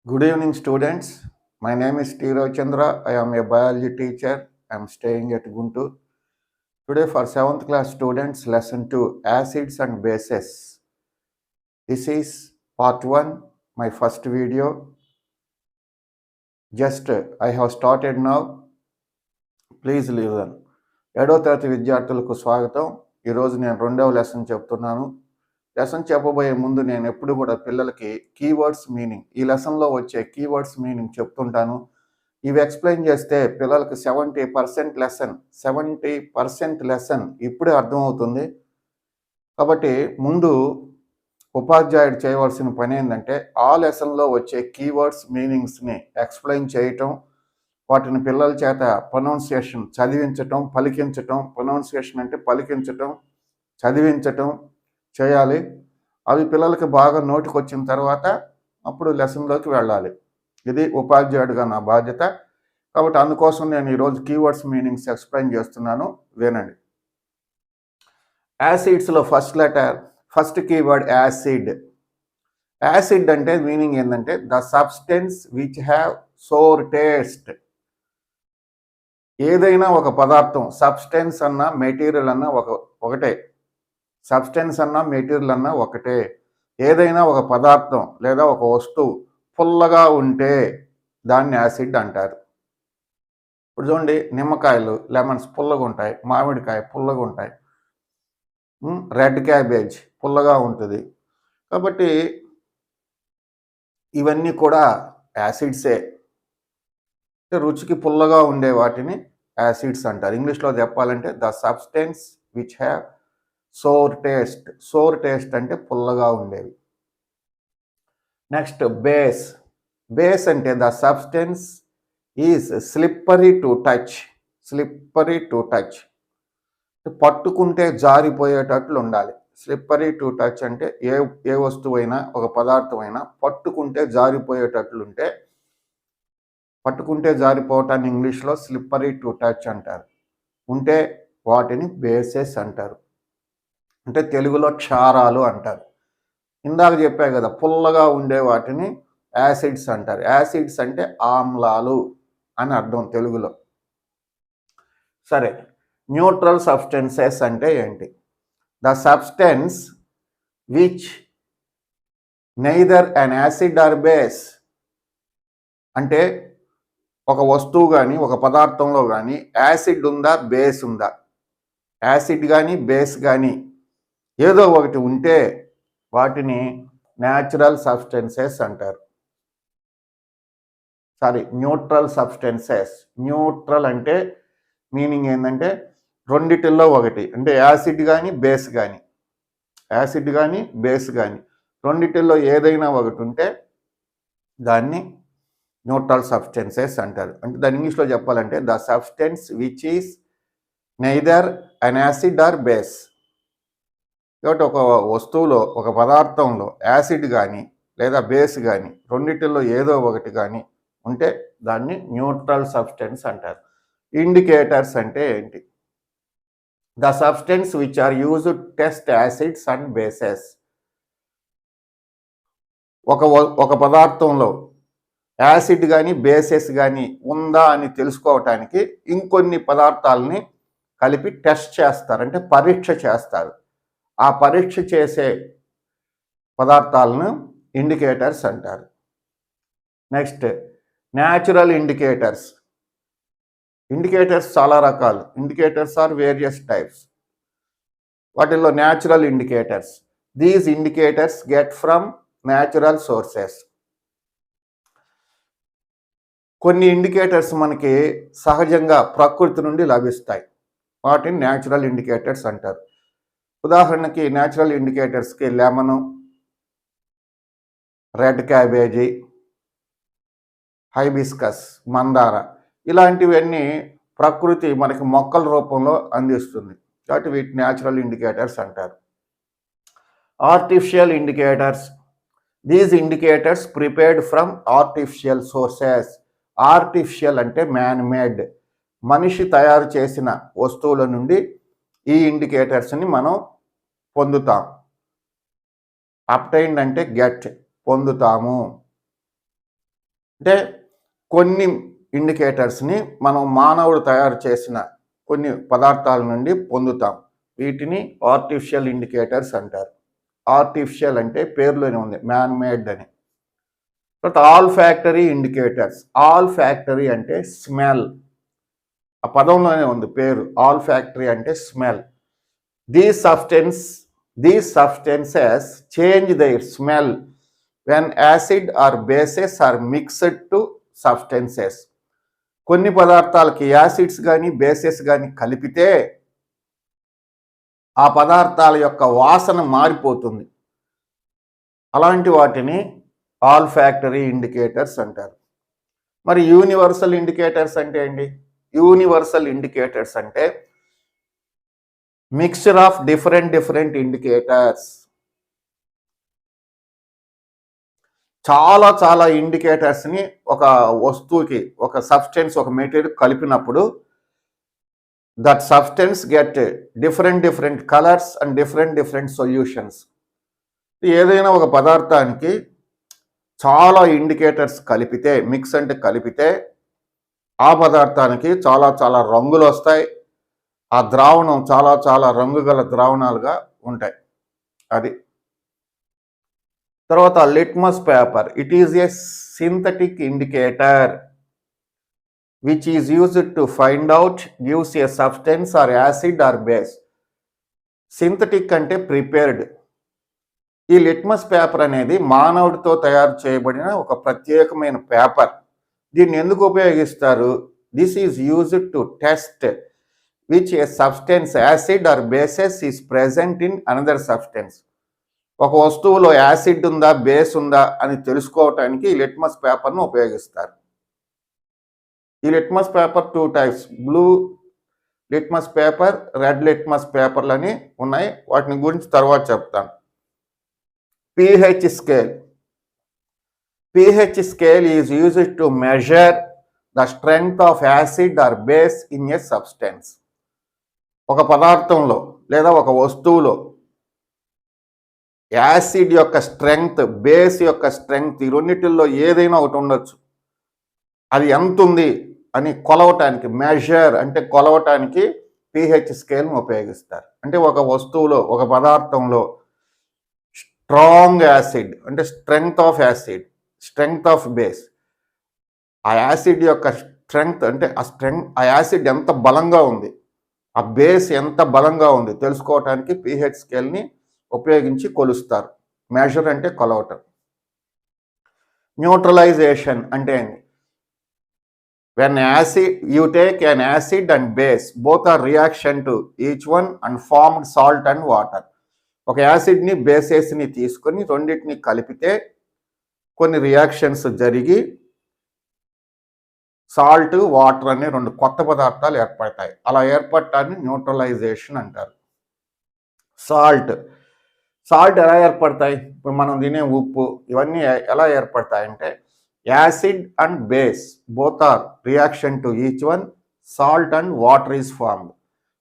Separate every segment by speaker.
Speaker 1: Good evening, students. My name is T. Chandra. I am a biology teacher. I am staying at Guntur. Today, for 7th class students, lesson 2 Acids and Bases. This is part 1, my first video. Just I have started now. Please listen. 7వ తరగతి విద్యార్థులకు స్వాగతం. ఈరోజు నేను రెండవ lesson చెప్తున్నాను. Lesson చెప్పబోయే ముందు నేను ఎప్పుడు కూడా పిల్లలకి కీవర్డ్స్ మీనింగ్, ఈ లెసన్లో వచ్చే కీవర్డ్స్ మీనింగ్ చెప్తుంటాను. ఇవి ఎక్స్ప్లెయిన్ చేస్తే పిల్లలకి 70% లెసన్ ఇప్పుడే అర్థమవుతుంది. కాబట్టి ముందు ఉపాధ్యాయుడు చేయవలసిన పని ఏంటంటే ఆ లెసన్లో వచ్చే కీవర్డ్స్ మీనింగ్స్ని ఎక్స్ప్లెయిన్ చేయటం, వాటిని పిల్లల చేత ప్రొనౌన్సియేషన్ చదివించటం, పలికించటం. ప్రొనౌన్సియేషన్ అంటే పలికించటం, చదివించటం చేయాలి. అవి పిల్లలకి బాగా నోటికి వచ్చిన తర్వాత అప్పుడు లెసన్లోకి వెళ్ళాలి. ఇది ఉపాధ్యాయుడిగా నా బాధ్యత. కాబట్టి అందుకోసం నేను ఈరోజు కీవర్డ్స్ మీనింగ్స్ ఎక్స్ప్లెయిన్ చేస్తున్నాను, వినండి. యాసిడ్స్లో ఫస్ట్ కీవర్డ్ యాసిడ్. యాసిడ్ అంటే మీనింగ్ ఏంటంటే the substance which have sour taste. ఏదైనా ఒక పదార్థం, సబ్స్టెన్స్ అన్నా మెటీరియల్ అన్నా ఒకటే. సబ్స్టెన్స్ అన్నా మెటీరియల్ అన్నా ఒకటే. ఏదైనా ఒక పదార్థం లేదా ఒక వస్తువు పుల్లగా ఉంటే దాన్ని యాసిడ్ అంటారు. ఇప్పుడు చూడండి, నిమ్మకాయలు, లెమన్స్ పుల్లగా ఉంటాయి, మామిడికాయ పుల్లగా ఉంటాయి, రెడ్ క్యాబేజ్ పుల్లగా ఉంటుంది. కాబట్టి ఇవన్నీ కూడా యాసిడ్సే. రుచికి పుల్లగా ఉండే వాటిని యాసిడ్స్ అంటారు. ఇంగ్లీష్లో చెప్పాలంటే the substance which have sour taste. Sour taste అంటే పుల్లగా ఉండేవి. Next base. బేస్ అంటే the substance is slippery to touch. Slippery to touch, పట్టుకుంటే జారిపోయేటట్లు ఉండాలి. స్లిప్పరీ టు టచ్ అంటే ఏ వస్తువైనా ఒక పదార్థమైనా పట్టుకుంటే జారిపోయేటట్లుంటే, పట్టుకుంటే జారిపోవటాన్ని ఇంగ్లీష్లో స్లిప్పరీ టు టచ్ అంటారు. ఉంటే వాటిని బేసెస్ అంటారు. అంటే తెలుగులో క్షారాలు అంటారు. ఇందాక చెప్పా కదా, పుల్లగా ఉండే వాటిని యాసిడ్స్ అంటారు. యాసిడ్స్ అంటే ఆమ్లాలు అని అర్థం తెలుగులో. సరే, న్యూట్రల్ సబ్స్టెన్సెస్ అంటే ఏంటి? The substance which neither an acid or base. అంటే ఒక వస్తువు కానీ ఒక పదార్థంలో కానీ యాసిడ్ ఉందా, బేస్ ఉందా? యాసిడ్ కానీ బేస్ కానీ ఏదో ఒకటి ఉంటే వాటిని న్యాచురల్ సబ్స్టెన్సెస్ అంటారు. Neutral substances. న్యూట్రల్ అంటే మీనింగ్ ఏంటంటే రెండిటిల్లో ఒకటి. అంటే యాసిడ్ కానీ బేస్ కానీ, యాసిడ్ కానీ బేస్ కానీ రెండిటిల్లో ఏదైనా ఒకటి ఉంటే దాన్ని న్యూట్రల్ సబ్స్టెన్సెస్ అంటారు. అంటే దాని ఇంగ్లీష్లో చెప్పాలంటే the substance which is neither an acid or base. కాబట్టి ఒక వస్తువులో, ఒక పదార్థంలో యాసిడ్ కానీ లేదా బేస్ కానీ రెండిటిల్లో ఏదో ఒకటి కానీ ఉంటే దాన్ని న్యూట్రల్ సబ్స్టెన్స్ అంటారు. ఇండికేటర్స్ అంటే ఏంటి? The substance which are used to test acids and bases. ఒక పదార్థంలో యాసిడ్ కానీ బేసెస్ కానీ ఉందా అని తెలుసుకోవటానికి ఇంకొన్ని పదార్థాలని కలిపి టెస్ట్ చేస్తారు, అంటే పరీక్ష చేస్తారు. ఆ పరీక్ష చేసే పదార్థాలను ఇండికేటర్స్ అంటారు. Next, natural indicators. ఇండికేటర్స్ చాలా రకాలు. Indicators are various types. వాటిల్లో natural indicators. These indicators get from natural sources. కొన్ని ఇండికేటర్స్ మనకి సహజంగా ప్రకృతి నుండి లభిస్తాయి. వాటిని న్యాచురల్ ఇండికేటర్స్ అంటారు. ఉదాహరణకి న్యాచురల్ ఇండికేటర్స్కి లెమను, రెడ్ క్యాబేజీ, హైబిస్కస్, మందార ఇలాంటివన్నీ ప్రకృతి మనకి మొక్కల రూపంలో అందిస్తుంది. కాబట్టి వీటి న్యాచురల్ ఇండికేటర్స్ అంటారు. Artificial indicators. These indicators prepared from artificial sources. Artificial అంటే మ్యాన్ మేడ్, మనిషి తయారు చేసిన వస్తువుల నుండి ఈ ఇండికేటర్స్ని మనం పొందుతాం. అప్టైన్డ్ అంటే గెట్, పొందుతాము. అంటే కొన్ని ఇండికేటర్స్ని మనం మానవుడు తయారు చేసిన కొన్ని పదార్థాల నుండి పొందుతాం. వీటిని ఆర్టిఫిషియల్ ఇండికేటర్స్ అంటారు. ఆర్టిఫిషియల్ అంటే పేరులోనే ఉంది, మ్యాన్ మేడ్ అని. తర్వాత olfactory indicators. Olfactory అంటే స్మెల్, ఆ పదంలోనే ఉంది పేరు. ఆల్ ఫ్యాక్టరీ అంటే smell. These substances change their smell when acid or bases are mixed to substances. కొన్ని పదార్థాలకి యాసిడ్స్ కానీ బేసెస్ కానీ కలిపితే ఆ పదార్థాల యొక్క వాసన మారిపోతుంది. అలాంటి వాటిని ఆల్ ఫ్యాక్టరీ ఇండికేటర్స్ అంటారు. మరి యూనివర్సల్ ఇండికేటర్స్ అంటే ఏంటి? యూనివర్సల్ ఇండికేటర్స్ అంటే మిక్స్చర్ ఆఫ్ డిఫరెంట్ ఇండికేటర్స్. చాలా ఇండికేటర్స్ని ఒక వస్తువుకి, ఒక సబ్స్టెన్స్, ఒక మెటీరియల్ కలిపినప్పుడు that substance get different colours and different solutions. ఏదైనా ఒక పదార్థానికి చాలా ఇండికేటర్స్ కలిపితే, మిక్స్ అంటే కలిపితే, ఆ పదార్థానికి చాలా రంగులు వస్తాయి. ఆ ద్రావణం చాలా రంగు గల ద్రావణాలుగా ఉంటాయి. అది తర్వాత litmus paper. It is A synthetic indicator which is used to find out gives a substance or acid or base. Synthetic అంటే ప్రిపేర్డ్. ఈ లిట్మస్ పేపర్ అనేది మానవుడితో తయారు చేయబడిన ఒక ప్రత్యేకమైన పేపర్. దీన్ని ఎందుకు ఉపయోగిస్తారు? This is used to test which A substance, acid or bases is present in another substance. ఒక వస్తువులో యాసిడ్ ఉందా, బేస్ ఉందా అని తెలుసుకోవటానికి ఈ లిట్మస్ పేపర్ను ఉపయోగిస్తారు. ఈ litmus paper 2 types, blue litmus paper, red litmus పేపర్లు అని ఉన్నాయి. వాటిని గురించి తర్వాత చెప్తాను. pH scale. pH scale is used to measure the strength of acid or base in a substance. ఒక పదార్థంలో లేదా ఒక వస్తువులో యాసిడ్ యొక్క స్ట్రెంగ్త్, బేస్ యొక్క స్ట్రెంగ్త్, ఈ రెండిటిల్లో ఏదైనా ఒకటి ఉండొచ్చు. అది ఎంత ఉంది అని కొలవటానికి, మెజర్ అంటే కొలవటానికి pH స్కేల్ను ఉపయోగిస్తారు. అంటే ఒక వస్తువులో, ఒక పదార్థంలో స్ట్రాంగ్ యాసిడ్ అంటే strength of acid, strength of base, ఆ యాసిడ్ యొక్క స్ట్రెంగ్త్ అంటే ఆ యాసిడ్ ఎంత బలంగా ఉంది, ఆ బేస్ ఎంత బలంగా ఉంది తెలుసుకోవటానికి pH స్కేల్ని ఉపయోగించి కొలుస్తారు. మెజర్ అంటే కొలవటం. న్యూట్రలైజేషన్ అంటే ఏంటి? When you take an acid and base, both are reaction to each one and formed salt and water. ఒక యాసిడ్ని, బేసెస్ని తీసుకొని రెండింటిని కలిపితే కొన్ని రియాక్షన్స్ జరిగి సాల్ట్, వాటర్ అనే 2 కొత్త పదార్థాలు ఏర్పడతాయి. అలా ఏర్పడటాన్ని న్యూట్రలైజేషన్ అంటారు. సాల్ట్ ఎలా ఏర్పడతాయి? ఇప్పుడు మనం తినే ఉప్పు, ఇవన్నీ ఎలా ఏర్పడతాయంటే acid and base both are reaction to each one, salt and water is formed.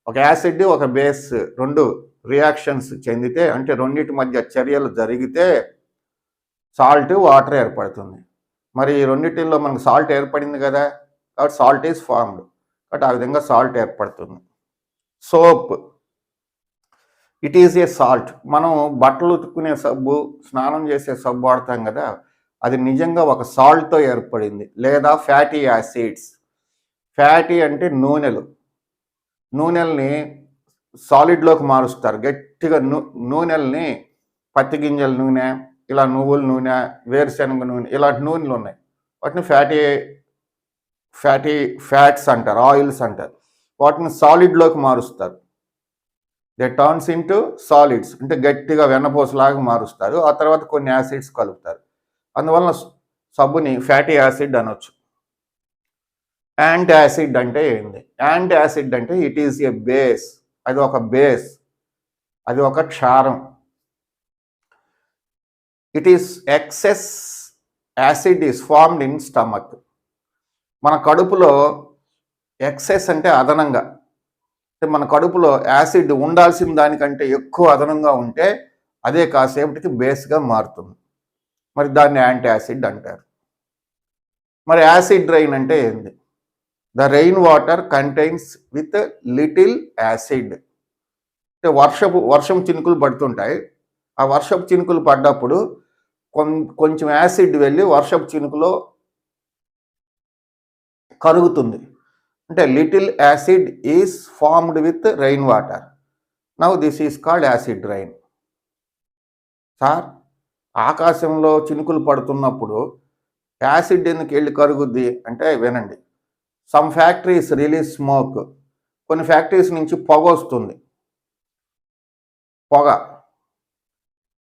Speaker 1: ఒక యాసిడ్, ఒక బేస్ 2 రియాక్షన్స్ చెందితే, అంటే రెండింటి మధ్య చర్యలు జరిగితే సాల్ట్, వాటర్ ఏర్పడుతుంది. మరి ఈ రెండింటిల్లో మనకు సాల్ట్ ఏర్పడింది కదా, కాబట్టి సాల్ట్ ఈజ్ ఫార్మ్డ్. కాబట్టి ఆ విధంగా సాల్ట్ ఏర్పడుతుంది. Soap, it is A salt. మనం బట్టలు ఉతుక్కునే సబ్బు, స్నానం చేసే సబ్బు వాడతాం కదా, అది నిజంగా ఒక సాల్ట్తో ఏర్పడింది. లేదా ఫ్యాటీ యాసిడ్స్. ఫ్యాటీ అంటే నూనెల్ని సాలిడ్లోకి మారుస్తారు. గట్టిగా నూనెల్ని, పత్తి గింజల నూనె, ఇలా నువ్వుల నూనె, వేరుశనగ నూనె, ఇలాంటి నూనెలు ఉన్నాయి. వాటిని ఫ్యాట్స్ అంటారు, ఆయిల్స్ అంటారు. వాటిని సాలిడ్లోకి మారుస్తారు. దే టర్న్స్ ఇంటూ సాలిడ్స్, అంటే గట్టిగా వెన్నపూసలాగా మారుస్తారు. ఆ తర్వాత కొన్ని యాసిడ్స్ కలుపుతారు. అందువలన సబ్బుని ఫ్యాటీ యాసిడ్ అనొచ్చు. యాంటీ యాసిడ్ అంటే ఏంటి? యాంటీ యాసిడ్ అంటే ఇట్ ఈజ్ ఏ బేస్. అది ఒక బేస్, అది ఒక క్షారం. It is excess acid is formed in stomach. మన కడుపులో ఎక్సెస్ అంటే అదనంగా, అంటే మన కడుపులో యాసిడ్ ఉండాల్సిన దానికంటే ఎక్కువ అదనంగా ఉంటే అదే కాసేపటికి బేస్గా మారుతుంది. మరి దాన్ని యాంటీ యాసిడ్ అంటారు. మరి యాసిడ్ రైన్ అంటే ఏంది? The rain water contains with little acid. అంటే వర్షం చినుకులు పడుతుంటాయి. ఆ వర్షపు చినుకులు పడ్డప్పుడు కొంచెం యాసిడ్ వెళ్ళి వర్షపు చినుకులో కరుగుతుంది. అంటే little acid is formed with rain water. Now this is called acid rain. Sir, ఆకాశంలో చినుకులు పడుతున్నప్పుడు యాసిడ్ ఎందుకు వెళ్ళి కరుగుద్ది అంటే వినండి. Some factories release smoke. కొన్ని ఫ్యాక్టరీస్ నుంచి పొగ వస్తుంది. పొగ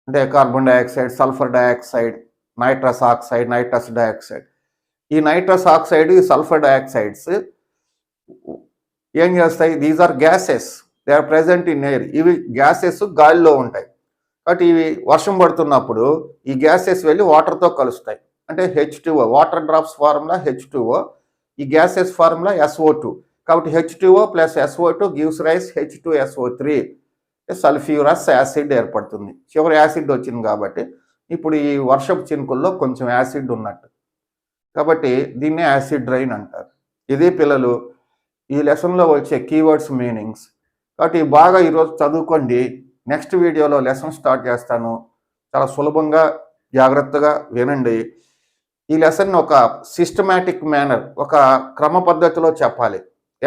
Speaker 1: అంటే carbon dioxide, sulphur dioxide, nitrous oxide, nitrous dioxide. ఈ నైట్రస్ ఆక్సైడ్, ఈ సల్ఫర్ డైఆక్సైడ్స్ ఏం చేస్తాయి? These are gases, they are present in air. ఇవి గ్యాసెస్ గాలిలో ఉంటాయి. కాబట్టి ఇవి వర్షం పడుతున్నప్పుడు ఈ గ్యాసెస్ వెళ్ళి వాటర్తో కలుస్తాయి. అంటే H2O, water drops formula H2O, ఈ గ్యాసెస్ ఫార్ములా SO2. కాబట్టి H2O plus SO2 gives rise H2SO3, sulphurous acid ఏర్పడుతుంది. చివరి యాసిడ్ వచ్చింది కాబట్టి ఇప్పుడు ఈ వర్షపు చినుకుల్లో కొంచెం యాసిడ్ ఉన్నట్టు. కాబట్టి దీన్నే యాసిడ్ రైన్ అంటారు. ఇది పిల్లలు ఈ లెసన్లో వచ్చే కీవర్డ్స్, మీనింగ్స్. కాబట్టి బాగా ఈరోజు చదువుకోండి. నెక్స్ట్ వీడియోలో లెసన్ స్టార్ట్ చేస్తాను. చాలా సులభంగా జాగ్రత్తగా వినండి. ఈ లెసన్ ఒక సిస్టమాటిక్ మేనర్, ఒక క్రమ పద్ధతిలో చెప్పాలి.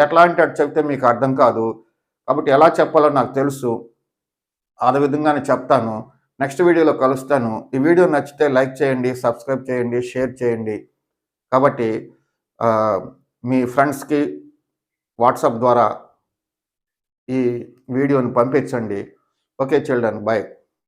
Speaker 1: ఎట్లా అంటే అటు చెప్తే మీకు అర్థం కాదు. కాబట్టి ఎలా చెప్పాలో నాకు తెలుసు. ఆ విధంగానే చెప్తాను. నెక్స్ట్ వీడియోలో కలుస్తాను. ఈ వీడియో నచ్చితే లైక్ చేయండి, సబ్స్క్రైబ్ చేయండి, షేర్ చేయండి. కాబట్టి మీ ఫ్రెండ్స్కి వాట్సాప్ ద్వారా ఈ వీడియోని పంపించండి. Okay children, bye.